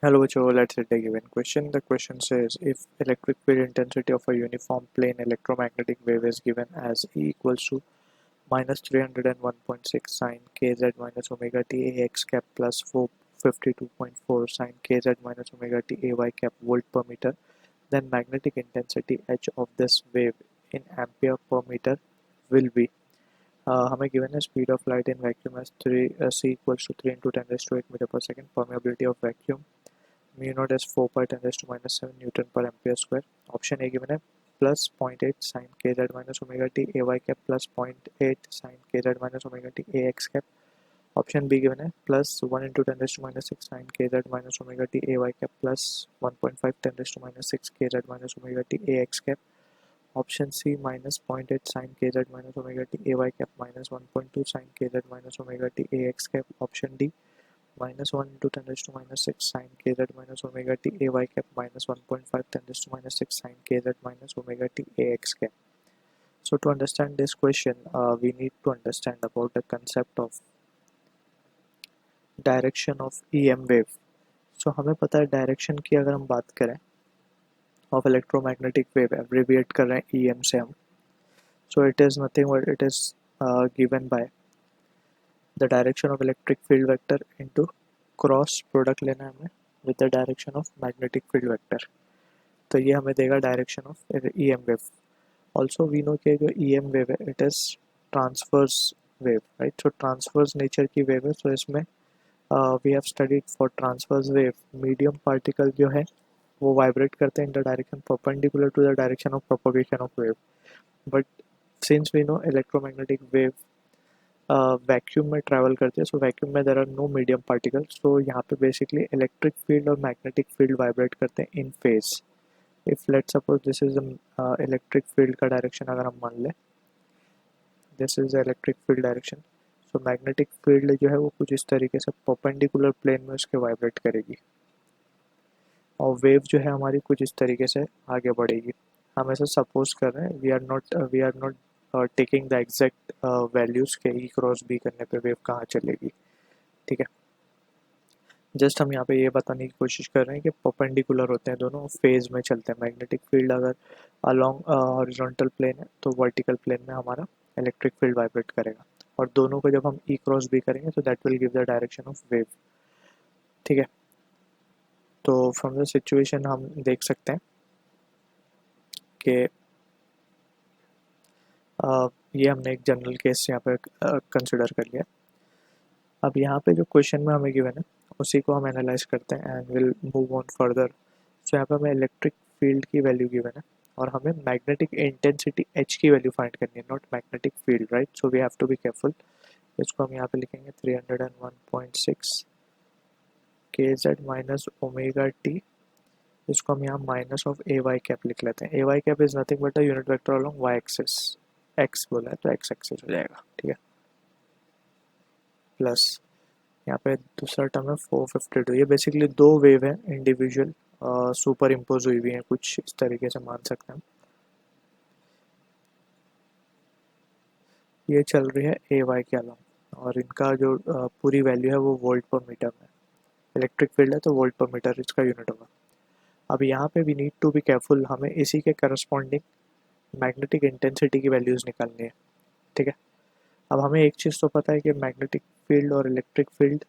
Hello, Joe. Let's read the given question. The question says if electric field intensity of a uniform plane electromagnetic wave is given as E equals to minus 301.6 sine kz minus omega t ax cap plus 452.4 sine kz minus omega t ay cap volt per meter, then magnetic intensity H of this wave in ampere per meter will be. हमें given है speed of light in vacuum as 3 c equals to 3 into 10 raised to 8 meter per second, permeability of vacuum mu naught is 4 pi 10 raised to minus 7 Newton per ampere square. Option A given है plus 0.8 sin kz minus omega t ay cap plus 0.8 sin kz minus omega t ax cap. Option B given है plus 1 into 10 raised to minus 6 sin kz minus omega t ay cap plus 1.5 10 raised to minus 6 kz minus omega t ax cap. Option C minus 0.8 sin kz minus omega t ay cap minus 1.2 sin kz minus omega t ax cap. Option D minus 1 into 10 raised to minus 6 sin kz minus omega t ay cap minus 1.5 10 raised to minus 6 sin kz minus omega t ax cap. So to understand this question, we need to understand about the concept of direction of EM wave. So हमें पता है direction की अगर हम बात करें of electromagnetic wave abbreviate कर रहे हैं EM से हम. So it is nothing but it is given by the direction of electric field vector into cross product लेना है हमें with the direction of magnetic field vector. तो ये हमें देगा direction of E M wave. Also we know कि जो E M wave है it is transverse wave, right. So transverse nature की वेव है. सो इसमें we have studied for transverse wave medium particle जो है वो वाइब्रेट करते हैं in the direction perpendicular to the direction of propagation of wave. But since we know electromagnetic wave vacuum में travel करते हैं, सो वैक्यूम में there are no medium particles. तो यहाँ पे बेसिकली इलेक्ट्रिक फील्ड और मैग्नेटिक फील्ड वाइब्रेट करते हैं in phase. If let suppose this is electric field का डायरेक्शन अगर हम मान लें, this is electric field direction. So magnetic field जो है वो कुछ इस तरीके से परपेंडिकुलर प्लेन में उसके वाइब्रेट करेगी और वेव जो है हमारी कुछ इस तरीके से आगे बढ़ेगी. हम ऐसा सपोज कर रहे हैं. We are not taking the exact values के ई क्रॉस बी करने पे वेव कहाँ चलेगी. ठीक है, जस्ट हम यहाँ पे ये बताने की कोशिश कर रहे हैं कि परपेंडिकुलर होते हैं दोनों, फेज में चलते हैं. मैग्नेटिक फील्ड अगर अलोंग हॉरिजॉन्टल प्लेन है तो वर्टिकल प्लेन में हमारा इलेक्ट्रिक फील्ड वाइब्रेट करेगा और दोनों को जब हम ई क्रॉस बी करेंगे तो that will give the direction of wave. ठीक है, तो फ्रॉम द सिचुएशन हम देख सकते हैं कि ये हमने एक जनरल केस यहाँ पे कंसिडर कर लिया. अब यहाँ पे जो क्वेश्चन में हमें गिवन है उसी को हम एनालाइज करते हैं and will move on further. So यहाँ पे हमें इलेक्ट्रिक फील्ड की वैल्यू गिवन है और हमें मैग्नेटिक इंटेंसिटी एच की वैल्यू फाइंड करनी है, not magnetic field, right. So we have to be careful. इसको हम यहाँ पे लिखेंगे 301.6 के जेड माइनस ओमेगा टी. इसको हम यहाँ minus of a y cap लिख लेते हैं. A y cap is nothing but a unit vector along y axis. X बोला है तो एक्स एक्सिस हो जाएगा. ठीक है, प्लस यहाँ पे दूसरा टर्म है 452. ये बेसिकली दो वेव है इंडिविजुअल सुपर इम्पोज हुई हुई है, कुछ इस तरीके से मान सकते हैं. ये चल रही है ए वाई के अलावा और इनका जो पूरी वैल्यू है वो वोल्ट पर मीटर में. इलेक्ट्रिक फील्ड है तो वोल्ट पर मीटर इसका यूनिट होगा. अब यहाँ पे we need to be careful, हमें इसी के करस्पॉन्डिंग मैग्नेटिक इंटेंसिटी की वैल्यूज़ निकालनी है. ठीक है, अब हमें एक चीज़ तो पता है कि मैग्नेटिक फील्ड और इलेक्ट्रिक फील्ड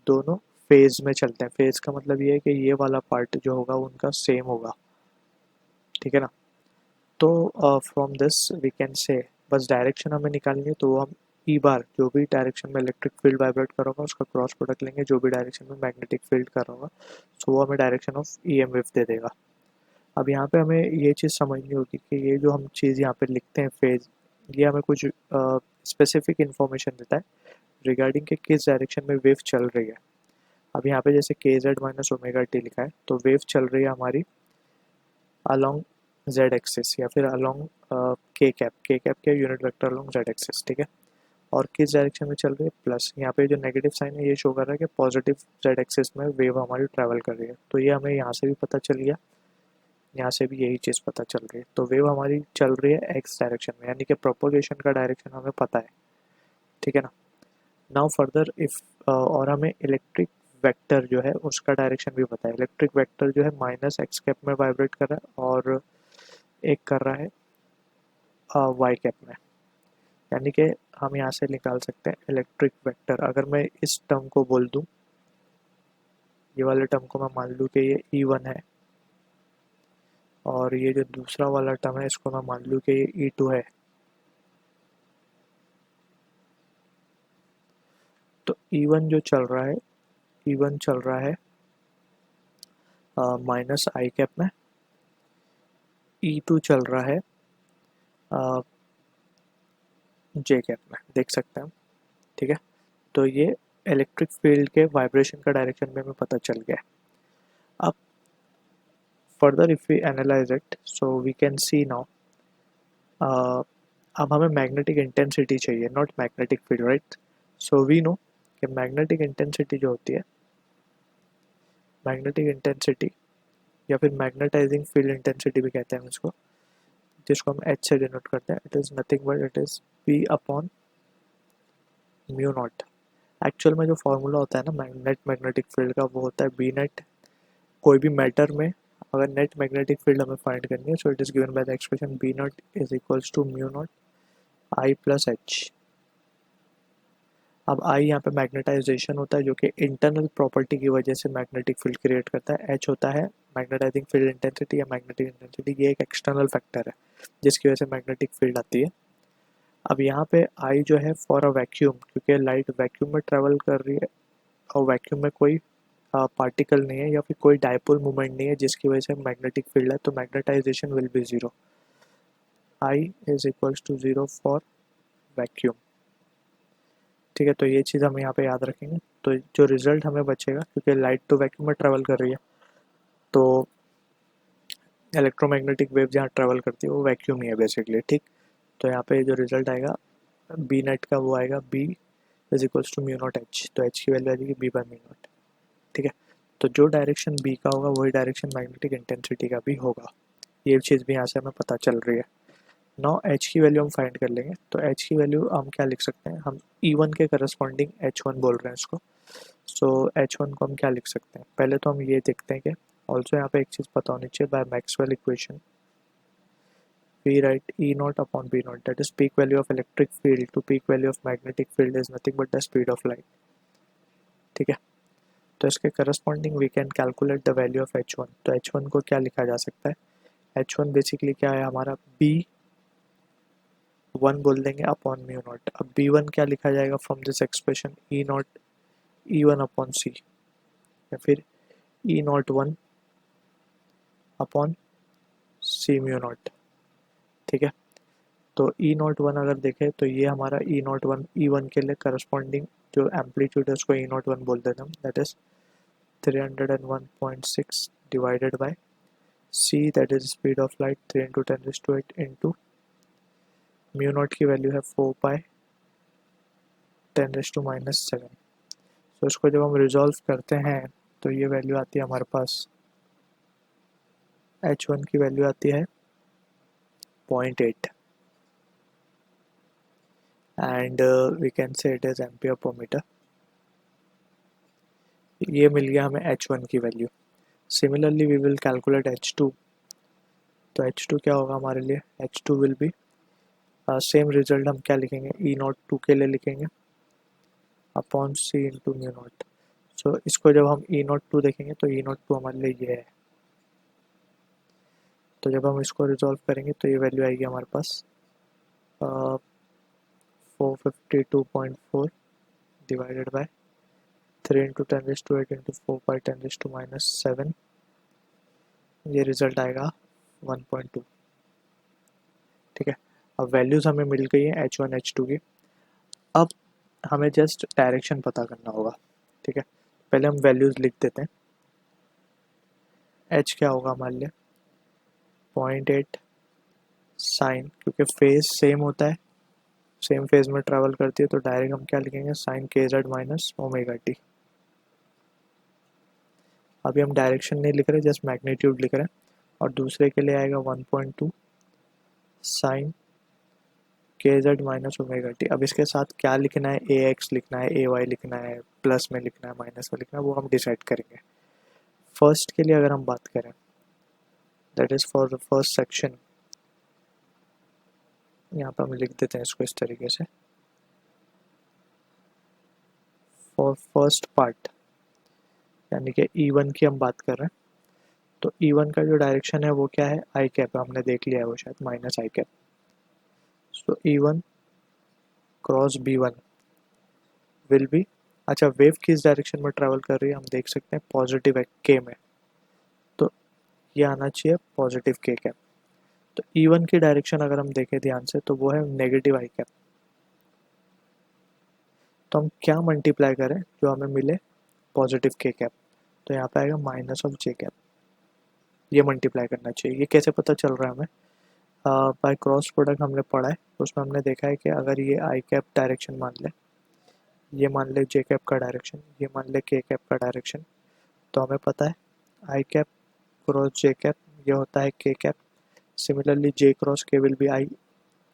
दोनों फेज में चलते हैं. फेज का मतलब ये है कि ये वाला पार्ट जो होगा उनका सेम होगा. ठीक है ना. तो फ्रॉम दिस वी कैन से बस डायरेक्शन हमें निकालनी है तो हम ई बार जो भी डायरेक्शन में इलेक्ट्रिक फील्ड वाइब्रेट कर रहा होगा उसका क्रॉस प्रोडक्ट लेंगे, जो भी डायरेक्शन में मैग्नेटिक फील्ड कर रहा होगा सो वो हमें direction of E M wave दे देगा. अब यहाँ पे हमें ये चीज़ समझनी होगी कि ये जो हम चीज़ यहाँ पे लिखते हैं फेज, ये हमें कुछ स्पेसिफिक इंफॉर्मेशन देता है रिगार्डिंग के किस डायरेक्शन में वेव चल रही है. अब यहाँ पे जैसे के जेड माइनस ओमेगा टी लिखा है तो वेव चल रही है हमारी अलोंग जेड एक्सिस या फिर अलोंग के कैप के unit vector along Z axis. ठीक है, और किस डायरेक्शन में चल रही है प्लस. यहाँ पे जो नेगेटिव साइन है ये शो कर रहा है कि पॉजिटिव जेड एक्सिस में वेव हमारी ट्रैवल कर रही है. तो ये हमें यहाँ से भी पता चल गया, यहाँ से भी यही चीज़ पता चल रही है. तो वेव हमारी चल रही है एक्स डायरेक्शन में, यानी कि प्रोपोगेशन का डायरेक्शन हमें पता है. ठीक है ना. नाउ फर्दर इफ और हमें इलेक्ट्रिक वेक्टर जो है उसका डायरेक्शन भी पता है। इलेक्ट्रिक वेक्टर जो है माइनस एक्स कैप में वाइब्रेट कर रहा है और एक कर रहा है वाई कैप में। यानी कि हम यहाँ से निकाल सकते हैं इलेक्ट्रिक वेक्टर। अगर मैं इस टर्म को बोल दूँ, ये वाले टर्म को मैं मान लूँ कि ये E1 है, और ये जो दूसरा वाला टर्म है इसको मैं मान लूँ कि ये E2 है, तो E1 जो चल रहा है, E1 चल रहा है माइनस आई कैप में, E2 चल रहा है जे कैप में, देख सकते हैं हम। ठीक है, तो ये इलेक्ट्रिक फील्ड के वाइब्रेशन का डायरेक्शन भी हमें पता चल गया है। अब further if we analyse it, so we can see now, अब हमें मैग्नेटिक इंटेंसिटी चाहिए, not magnetic field, right. So we know कि मैग्नेटिक इंटेंसिटी जो होती है, मैग्नेटिक इंटेंसिटी या फिर मैग्नेटाइजिंग फील्ड इंटेंसिटी भी कहते हैं इसको, जिसको हम एच से डिनोट करते हैं, it is nothing but it is P upon mu naught. Actual में जो फॉर्मूला होता है ना नेट मैग्नेटिक फील्ड का, वो होता है बी नेट। कोई भी मैटर में अगर नेट मैग्नेटिक फील्ड हमें फाइंड करनी है, so it is given by the expression B naught is equals to mu naught I plus H. अब आई यहाँ पे मैग्नेटाइजेशन होता है जो कि इंटरनल प्रॉपर्टी की वजह से मैग्नेटिक फील्ड क्रिएट करता है। एच होता है मैग्नेटाइजिंग फील्ड इंटेंसिटी या मैग्नेटिक इंटेंसिटी, ये एक एक्सटर्नल फैक्टर है जिसकी वजह से मैग्नेटिक फील्ड आती है। अब यहाँ पे आई जो है फॉर अ वैक्यूम, क्योंकि लाइट वैक्यूम में ट्रेवल कर रही है और वैक्यूम में कोई पार्टिकल नहीं है या फिर कोई डायपोल मूवमेंट नहीं है जिसकी वजह से मैग्नेटिक फील्ड है, तो magnetisation will be zero. I is equals to zero for vacuum. ठीक है, तो ये चीज़ हम यहाँ पे याद रखेंगे। तो जो रिजल्ट हमें बचेगा, क्योंकि लाइट तो वैक्यूम में ट्रेवल कर रही है, तो इलेक्ट्रोमैग्नेटिक वेव जहाँ ट्रेवल करती है वो वैक्यूम ही है बेसिकली। ठीक, तो यहाँ पे जो रिजल्ट आएगा बी नेट का, वो आएगा B is equals to mu naught H. तो एच की वैल्यू आ जाएगी बी बाय म्यू नॉट। ठीक है, तो जो डायरेक्शन बी का होगा वही डायरेक्शन मैग्नेटिक इंटेंसिटी का भी होगा। ये चीज़ भी यहाँ से हमें पता चल रही है। नाउ एच की वैल्यू हम फाइंड कर लेंगे। तो एच की वैल्यू हम क्या लिख सकते हैं, हम E1 के करस्पॉन्डिंग H1 बोल रहे हैं इसको। सो H1 को हम क्या लिख सकते हैं, पहले तो हम ये देखते हैं कि ऑल्सो यहाँ पे एक चीज़ पता होनी चाहिए, bye Maxwell equation we write E naught upon B naught, that is peak value of electric field to peak value of magnetic field is nothing but the speed of light। ठीक है, तो इसके corresponding we can calculate the value of H1। तो H1 को क्या लिखा जा सकता है, H1 बेसिकली क्या है हमारा B1 बोल देंगे अपॉन म्यू नॉट। अब B1 क्या लिखा जाएगा from this expression, E not E1 upon C, या फिर E not 1 upon C mu naught. ठीक है, तो ई नॉट वन अगर देखें तो ये हमारा ई नॉट वन E1 के लिए करस्पॉन्डिंग जो एम्पलीट्यूड है उसको ई नॉट वन बोल देते हैं हम, that is 301.6 divided by c, that is speed of light 3 into 10⁸ into mu naught की वैल्यू है 4 बाय 10⁻⁻7। तो इसको जब हम रिजॉल्व करते हैं तो ये वैल्यू आती है हमारे पास, H1 की वैल्यू आती है 0.8 and we can say it is ampere per metre. ये मिल गया हमें H1 की वैल्यू। Similarly we will calculate H2। तो H2 क्या होगा हमारे लिए, H2 will be same result हम क्या लिखेंगे, ई नॉट 2 के लिए लिखेंगे अपॉन सी इंटू म्यू नॉट। सो इसको जब हम ई नॉट 2 देखेंगे तो ई नॉट 2 हमारे लिए ये है। तो जब हम इसको रिजॉल्व करेंगे तो ये वैल्यू आएगी हमारे पास 452.4 divided by 3 into 10⁸ into 4 by 10⁻⁻7। ये रिजल्ट आएगा 1.2। ठीक है, अब वैल्यूज़ हमें मिल गई है H1 H2 की। अब हमें जस्ट डायरेक्शन पता करना होगा। ठीक है, पहले हम वैल्यूज़ लिख देते हैं। H क्या होगा हमारे लिए 0.8 साइन, क्योंकि फेज सेम होता है, सेम फेज में ट्रैवल करती है, तो डायरेक्ट हम क्या लिखेंगे sine KZ minus omega t. अभी हम डायरेक्शन नहीं लिख रहे, जस्ट मैग्नीट्यूड लिख रहे हैं। और दूसरे के लिए आएगा 1.2 साइन के जेड माइनस ओमेगा टी। अब इसके साथ क्या लिखना है, ए एक्स लिखना है, ए वाई लिखना है, प्लस में लिखना है, माइनस में लिखना है, वो हम डिसाइड करेंगे। फर्स्ट के लिए अगर हम बात करें, that is for the first section, यहाँ पर हम लिख देते हैं इसको इस तरीके से, फॉर फर्स्ट पार्ट यानी कि E1 की हम बात कर रहे हैं, तो E1 का जो डायरेक्शन है वो क्या है, आई कैप, हमने देख लिया है वो शायद, minus I cap. So E1 cross B1 will be, अच्छा वेव किस डायरेक्शन में ट्रैवल कर रही है हम देख सकते हैं, पॉजिटिव के में, तो ये आना चाहिए पॉजिटिव के कैप। तो E1 की डायरेक्शन अगर हम देखें ध्यान से तो वो है नेगेटिव आई कैप। तो हम क्या मल्टीप्लाई करें जो हमें मिले, पॉजिटिव के कैप, तो यहाँ पे आएगा माइनस ऑफ जे कैप, ये मल्टीप्लाई करना चाहिए। ये कैसे पता चल रहा है हमें, बाय क्रॉस प्रोडक्ट हमने पढ़ा है, तो उसमें हमने देखा है कि अगर ये आई कैप डायरेक्शन मान ले, ये मान ले जे कैप का डायरेक्शन, ये मान ले के कैप का डायरेक्शन, तो हमें पता है I cap cross J cap ये होता है K cap. Similarly J cross K will be I,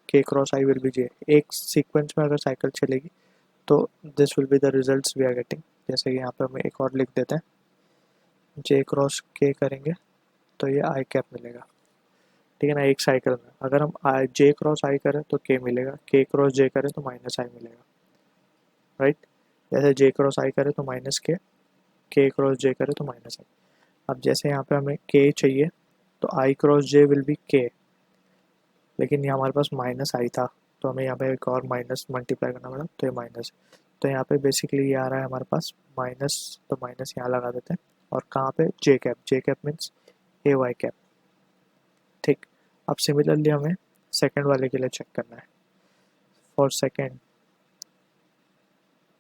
K cross I will be J. एक सीक्वेंस में अगर साइकिल चलेगी तो this will be the results we are getting. जैसे कि यहाँ पे हम एक और लिख देते हैं, जे क्रॉस के करेंगे तो ये आई कैप मिलेगा, ठीक है ना, एक साइकिल में। अगर हम आई जे क्रॉस आई करें तो के मिलेगा, के क्रॉस जे करें तो माइनस आई मिलेगा, राइट। जैसे जे क्रॉस आई करें तो माइनस के क्रॉस जे करें तो माइनस आई। अब जैसे यहाँ पे हमें के चाहिए, तो आई क्रॉस जे विल बी के, लेकिन यहाँ हमारे पास माइनस आई था, तो हमें यहाँ पे एक और माइनस मल्टीप्लाई करना पड़ा, तो ये माइनस। तो यहाँ पे बेसिकली ये आ रहा है हमारे पास माइनस, तो माइनस यहाँ लगा देते हैं। और कहाँ पे, जे कैप मीन्स ए वाई कैप, ठीक। अब सिमिलरली हमें सेकंड वाले के लिए चेक करना है, for second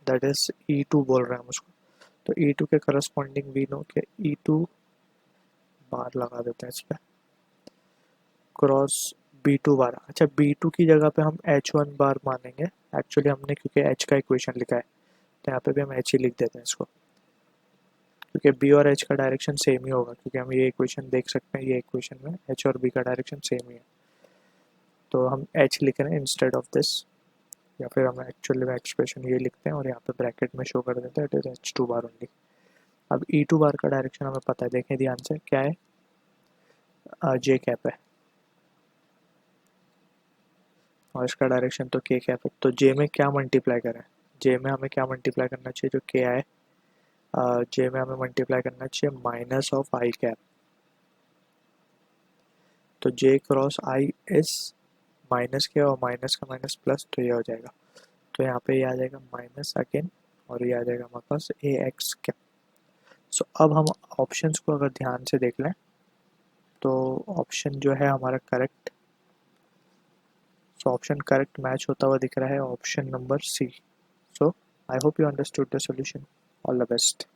that is E2 बोल रहे हैं हम उसको। तो E2 के करस्पॉन्डिंग वी नो के E2 बार लगा देते हैं इस पर, क्रॉस B2 बार। अच्छा B2 की जगह पे हम H1 बार मानेंगे, एक्चुअली हमने क्योंकि H का इक्वेशन लिखा है, तो यहाँ पे भी हम H ही लिख देते हैं इसको, क्योंकि B और H का डायरेक्शन सेम ही होगा, क्योंकि हम ये इक्वेशन देख सकते हैं, ये इक्वेशन में H और B का डायरेक्शन सेम ही है, तो हम H लिख रहे हैं इंस्टेड ऑफ दिस, या फिर हम एक्चुअली में एक्सप्रेशन ये लिखते हैं और यहाँ पे ब्रैकेट में शो कर देते हैं, it is H2 bar only. अब E2 बार का डायरेक्शन हमें पता है, देखें ध्यान से क्या है, जे कैप है, और इसका डायरेक्शन तो के कैप है। तो जे में क्या मल्टीप्लाई करें, जे में हमें क्या मल्टीप्लाई करना चाहिए, जो के आए, जे में हमें मल्टीप्लाई करना चाहिए माइनस ऑफ आई कैप। तो जे क्रॉस आई इज माइनस के, और माइनस का माइनस प्लस, तो ये हो जाएगा, तो यहाँ पे ये आ जाएगा माइनस अगेन, और ये आ जाएगा हमारे पास ए एक्स कैप। सो अब हम ऑप्शंस को अगर ध्यान से देख लें तो ऑप्शन जो है हमारा correct, so option correct match होता हुआ दिख रहा है option number C. So I hope you understood the solution, all the best.